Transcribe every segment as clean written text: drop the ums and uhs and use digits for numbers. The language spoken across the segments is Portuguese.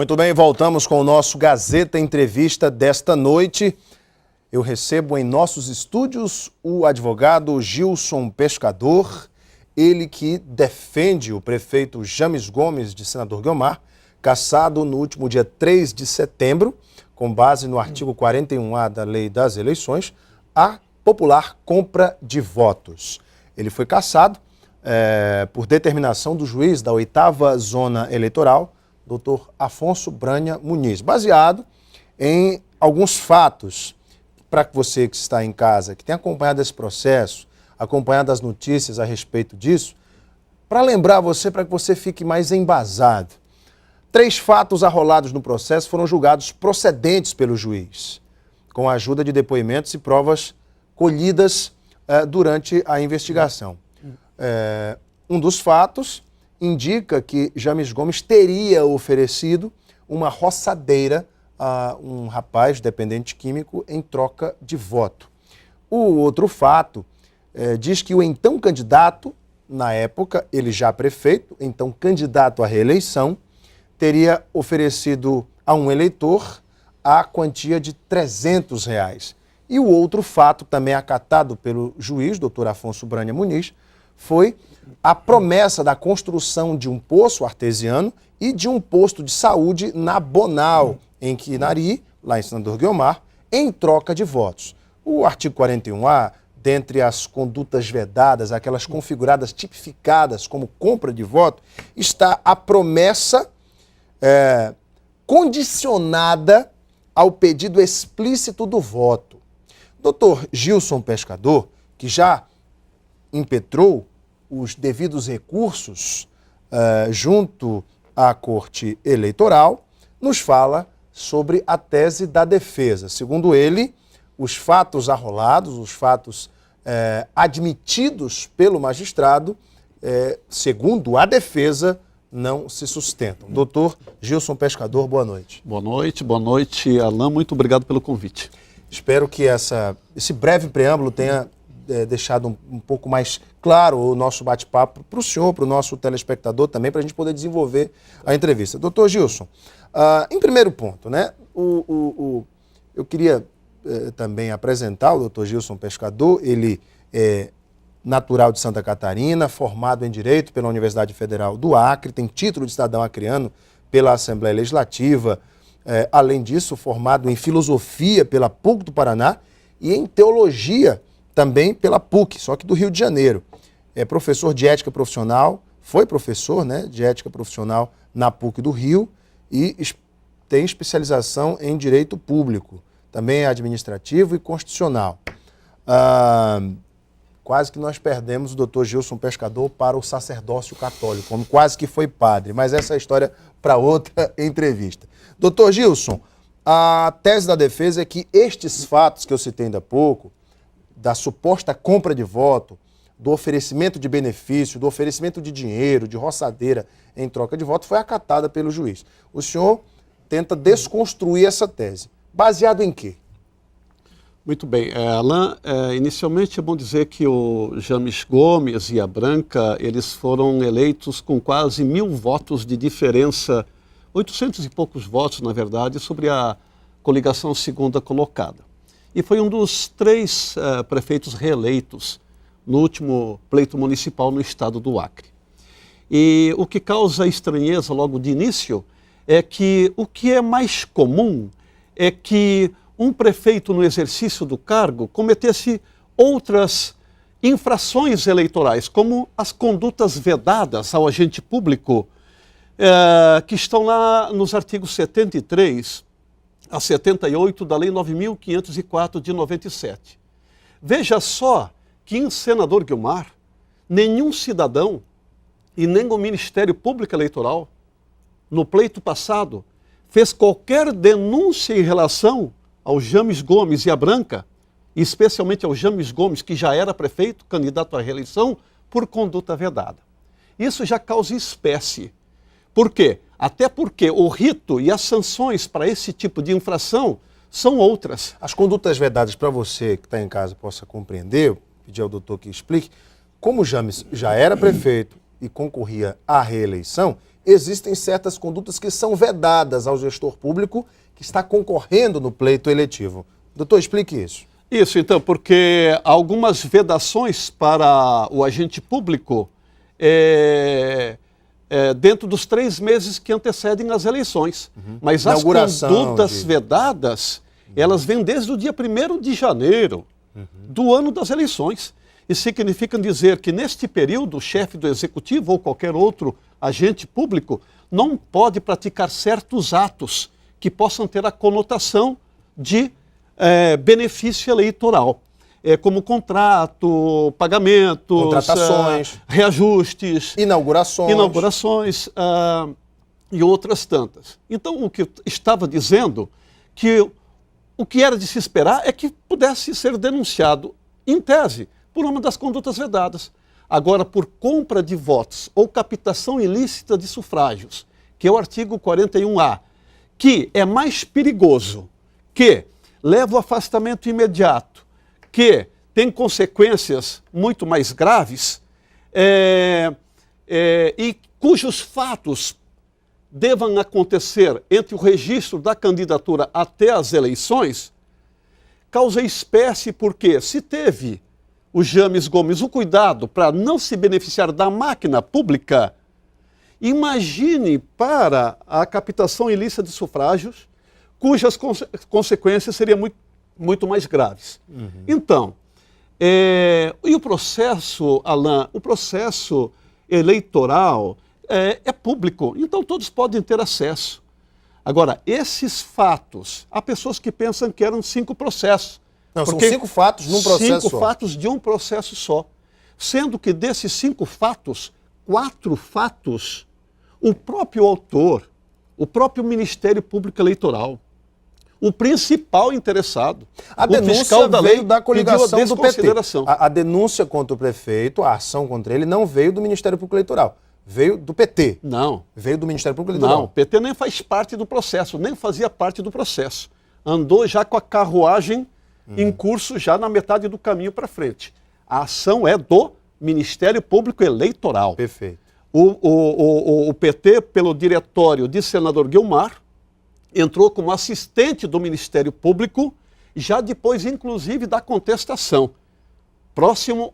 Muito bem, voltamos com o nosso Gazeta Entrevista desta noite. Eu recebo em nossos estúdios o advogado Gilson Pescador, ele que defende o prefeito James Gomes de Senador Guiomar, cassado no último dia 3 de setembro, com base no artigo 41A da Lei das Eleições, a popular compra de votos. Ele foi cassado por determinação do juiz da 8ª Zona Eleitoral, Dr. Afonso Branha Muniz, baseado em alguns fatos. Para você que está em casa, que tem acompanhado esse processo, acompanhado as notícias a respeito disso, para lembrar você, para que você fique mais embasado. 3 fatos arrolados no processo foram julgados procedentes pelo juiz, com a ajuda de depoimentos e provas colhidas durante a investigação. Um dos fatos indica que James Gomes teria oferecido uma roçadeira a um rapaz dependente químico em troca de voto. O outro fato diz que o então candidato, na época, ele já prefeito, então candidato à reeleição, teria oferecido a um eleitor a quantia de R$300. E o outro fato, também acatado pelo juiz, doutor Afonso Branha Muniz, foi a promessa da construção de um poço artesiano e de um posto de saúde na Bonal, em Quinari, lá em Senador Guiomar, em troca de votos. O artigo 41A, dentre as condutas vedadas, aquelas configuradas, tipificadas como compra de voto, está a promessa condicionada ao pedido explícito do voto. Dr. Gilson Pescador, que já impetrou os devidos recursos junto à Corte Eleitoral, nos fala sobre a tese da defesa. Segundo ele, os fatos arrolados, os fatos admitidos pelo magistrado, segundo a defesa, não se sustentam. Doutor Gilson Pescador, boa noite. Boa noite, Alain. Muito obrigado pelo convite. Espero que esse breve preâmbulo tenha deixado um pouco mais claro o nosso bate-papo para o senhor, para o nosso telespectador também, para a gente poder desenvolver a entrevista. Doutor Gilson, em primeiro ponto, né, eu queria também apresentar o doutor Gilson Pescador. Ele é natural de Santa Catarina, formado em Direito pela Universidade Federal do Acre, tem título de cidadão acreano pela Assembleia Legislativa, além disso, formado em Filosofia pela PUC do Paraná e em Teologia também pela PUC, só que do Rio de Janeiro. É professor de ética profissional, foi professor, né, de ética profissional na PUC do Rio e tem especialização em Direito Público, também administrativo e constitucional. Quase que nós perdemos o doutor Gilson Pescador para o sacerdócio católico, como quase que foi padre, mas essa é a história para outra entrevista. Doutor Gilson, a tese da defesa é que estes fatos que eu citei ainda há pouco, da suposta compra de voto, do oferecimento de benefício, do oferecimento de dinheiro, de roçadeira em troca de voto, foi acatada pelo juiz. O senhor tenta desconstruir essa tese. Baseado em quê? Muito bem. Alain, inicialmente é bom dizer que o James Gomes e a Branca, eles foram eleitos com quase 1.000 votos de diferença, 800 e poucos votos, na verdade, sobre a coligação segunda colocada. E foi um dos 3 prefeitos reeleitos no último pleito municipal no estado do Acre. E o que causa estranheza logo de início é que o que é mais comum é que um prefeito no exercício do cargo cometesse outras infrações eleitorais, como as condutas vedadas ao agente público, que estão lá nos artigos 73 a 78 da Lei 9.504 de 97. Veja só que em Senador Guiomar, nenhum cidadão e nem o Ministério Público Eleitoral, no pleito passado, fez qualquer denúncia em relação ao James Gomes e à Branca, e especialmente ao James Gomes, que já era prefeito, candidato à reeleição, por conduta vedada. Isso já causa espécie. Por quê? Até porque o rito e as sanções para esse tipo de infração são outras. As condutas vedadas, para você que está em casa possa compreender, pedir ao doutor que explique, como o James já era prefeito e concorria à reeleição, existem certas condutas que são vedadas ao gestor público que está concorrendo no pleito eletivo. Doutor, explique isso. Isso, então, porque algumas vedações para o agente público dentro dos 3 meses que antecedem as eleições. Mas as condutas vedadas, elas vêm desde o dia 1º de janeiro do ano das eleições. E significa dizer que neste período o chefe do executivo ou qualquer outro agente público não pode praticar certos atos que possam ter a conotação de benefício eleitoral. Como contrato, pagamentos, contratações, reajustes, inaugurações e outras tantas. Então, o que eu estava dizendo, que o que era de se esperar é que pudesse ser denunciado, em tese, por uma das condutas vedadas. Agora, por compra de votos ou captação ilícita de sufrágios, que é o artigo 41A, que é mais perigoso, que leva ao afastamento imediato, que tem consequências muito mais graves e cujos fatos devam acontecer entre o registro da candidatura até as eleições, causa espécie porque se teve o James Gomes o cuidado para não se beneficiar da máquina pública, imagine para a captação ilícita de sufrágios, cujas consequências seriam muito mais graves. Então, e o processo, Alain, o processo eleitoral é público, então todos podem ter acesso. Agora, esses fatos, há pessoas que pensam que eram 5 processos. Não, são 5 fatos num processo só. 5 fatos de um processo só. Sendo que desses 5 fatos, 4 fatos, o próprio autor, o próprio Ministério Público Eleitoral, o principal interessado, a denúncia veio da coligação do PT. A denúncia contra o prefeito, a ação contra ele, não veio do Ministério Público Eleitoral. Veio do PT. Não. Veio do Ministério Público Eleitoral. Não, o PT nem faz parte do processo, nem fazia parte do processo. Andou já com a carruagem em curso, já na metade do caminho para frente. A ação é do Ministério Público Eleitoral. Perfeito. O PT, pelo diretório de senador Guilmar, entrou como assistente do Ministério Público, já depois, inclusive, da contestação, próximo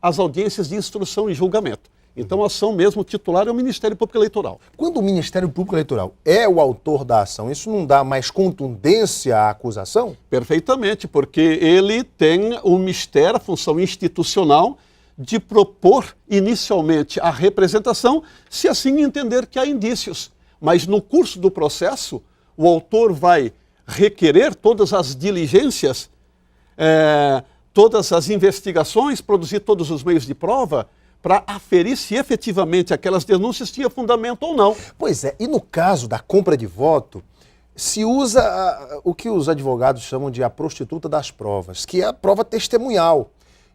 às audiências de instrução e julgamento. Então, a ação mesmo titular é o Ministério Público Eleitoral. Quando o Ministério Público Eleitoral é o autor da ação, isso não dá mais contundência à acusação? Perfeitamente, porque ele tem o mistério, a função institucional de propor inicialmente a representação, se assim entender que há indícios. Mas no curso do processo, o autor vai requerer todas as diligências, todas as investigações, produzir todos os meios de prova, para aferir se efetivamente aquelas denúncias tinham fundamento ou não. Pois é, e no caso da compra de voto, se usa o que os advogados chamam de a prostituta das provas, que é a prova testemunhal.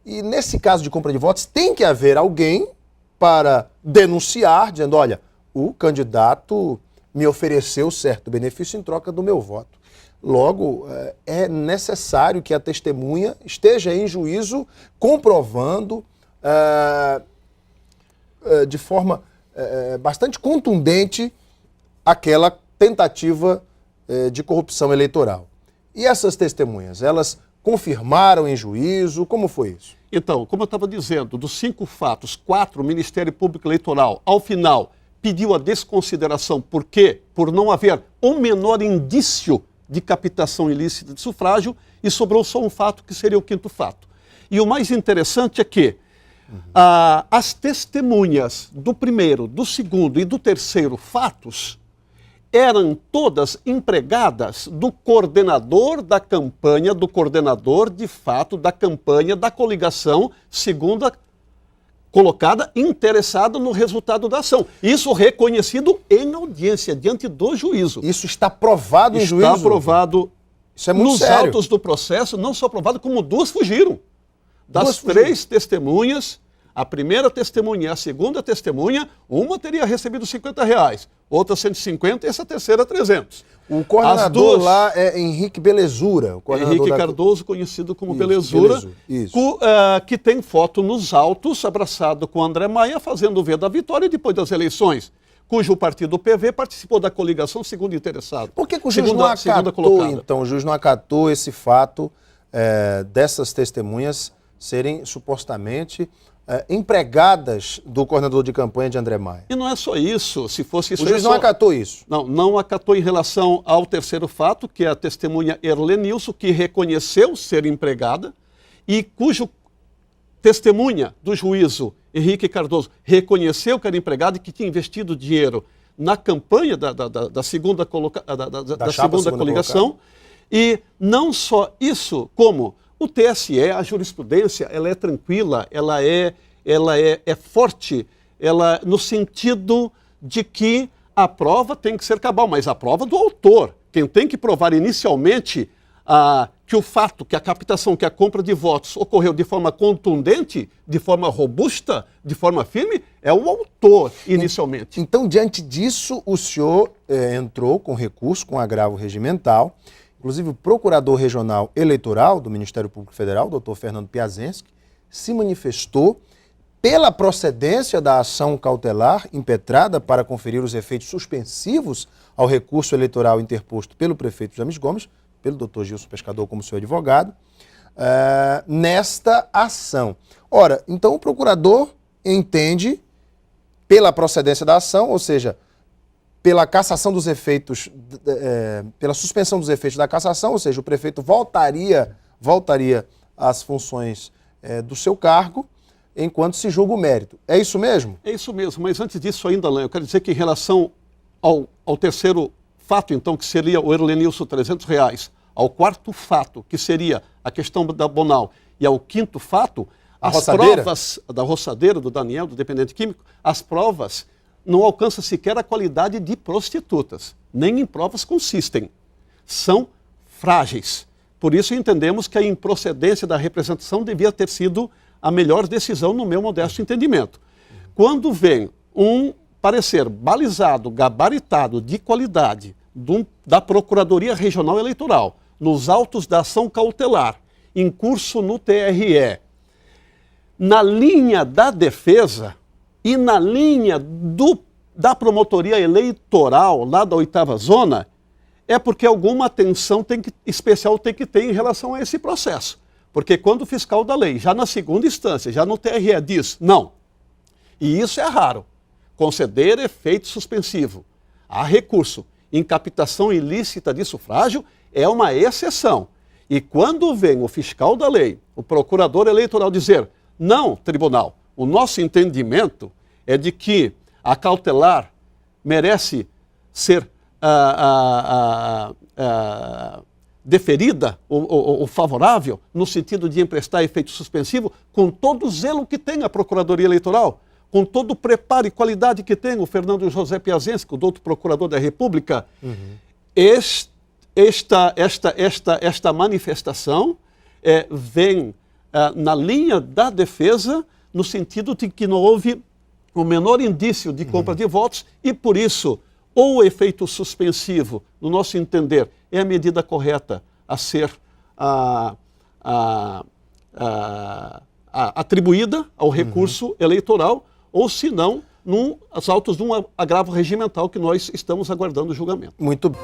E nesse caso de compra de votos, tem que haver alguém para denunciar, dizendo, olha, o candidato me ofereceu certo benefício em troca do meu voto. Logo, é necessário que a testemunha esteja em juízo comprovando de forma bastante contundente aquela tentativa de corrupção eleitoral. E essas testemunhas, elas confirmaram em juízo? Como foi isso? Então, como eu estava dizendo, dos 5 fatos, 4, o Ministério Público Eleitoral, ao final, pediu a desconsideração. Por quê? Por não haver o menor indício de captação ilícita de sufrágio, e sobrou só um fato, que seria o 5º fato. E o mais interessante é que as testemunhas do 1º, do 2º e do 3º fatos eram todas empregadas do coordenador da campanha, do coordenador, de fato, da campanha da coligação segunda colocada, interessada no resultado da ação. Isso reconhecido em audiência, diante do juízo. Isso está provado em juízo? Está provado. Isso é muito nos sério. autos do processo, não só provado, como 2 fugiram. Das 3 testemunhas, a primeira testemunha e a segunda testemunha, uma teria recebido R$50, outra 150 e essa terceira 300. O coordenador lá é Henrique Belezura. Henrique Cardoso, conhecido como Belezura, que tem foto nos autos, abraçado com André Maia, fazendo o V da vitória depois das eleições. cujo partido PV participou da coligação segundo interessado. Por que o juiz não acatou, então, o juiz não acatou esse fato dessas testemunhas serem supostamente empregadas do coordenador de campanha de André Maia? E não é só isso, se fosse isso... O juiz não acatou isso? Não acatou em relação ao terceiro fato, que é a testemunha Erlenilson, que reconheceu ser empregada e cujo testemunha do juízo Henrique Cardoso reconheceu que era empregada e que tinha investido dinheiro na campanha da segunda coligação. E não só isso, como o TSE, a jurisprudência, ela é tranquila, ela é forte, no sentido de que a prova tem que ser cabal, mas a prova do autor. Quem tem que provar inicialmente que o fato, que a captação, que a compra de votos ocorreu de forma contundente, de forma robusta, de forma firme, é o autor, inicialmente. Então, diante disso, o senhor entrou com recurso, com agravo regimental. Inclusive, o procurador regional eleitoral do Ministério Público Federal, doutor Fernando Piazenski, se manifestou pela procedência da ação cautelar impetrada para conferir os efeitos suspensivos ao recurso eleitoral interposto pelo prefeito James Gomes, pelo doutor Gilson Pescador como seu advogado, nesta ação. Ora, então o procurador entende pela procedência da ação, ou seja, pela cassação dos efeitos, pela suspensão dos efeitos da cassação, ou seja, o prefeito voltaria às funções do seu cargo, enquanto se julga o mérito. É isso mesmo? É isso mesmo, mas antes disso ainda, Alain, eu quero dizer que em relação ao terceiro fato, então, que seria o Erlenilson R$300, ao quarto fato, que seria a questão da Bonal, e ao quinto fato, as provas da roçadeira, do Daniel, do dependente químico, as provas não alcançam sequer a qualidade de prostitutas, nem em provas consistem. São frágeis. Por isso entendemos que a improcedência da representação devia ter sido a melhor decisão no meu modesto entendimento. Quando vem um parecer balizado, gabaritado, de qualidade, da Procuradoria Regional Eleitoral, nos autos da ação cautelar, em curso no TRE, na linha da defesa e na linha da promotoria eleitoral, lá da 8ª Zona, é porque alguma atenção especial tem que ter em relação a esse processo. Porque quando o fiscal da lei, já na segunda instância, já no TRE, diz não, e isso é raro, conceder efeito suspensivo a recurso em captação ilícita de sufrágio é uma exceção. E quando vem o fiscal da lei, o procurador eleitoral dizer, não, tribunal, o nosso entendimento é de que a cautelar merece ser deferida ou favorável, no sentido de emprestar efeito suspensivo, com todo o zelo que tem a Procuradoria Eleitoral, com todo o preparo e qualidade que tem o Fernando José Piazenski, o doutor Procurador da República, esta manifestação vem na linha da defesa, no sentido de que não houve o menor indício de compra de votos e, por isso, ou o efeito suspensivo, no nosso entender, é a medida correta a ser atribuída ao recurso eleitoral, ou se não, nos autos de um agravo regimental que nós estamos aguardando o julgamento. Muito bem.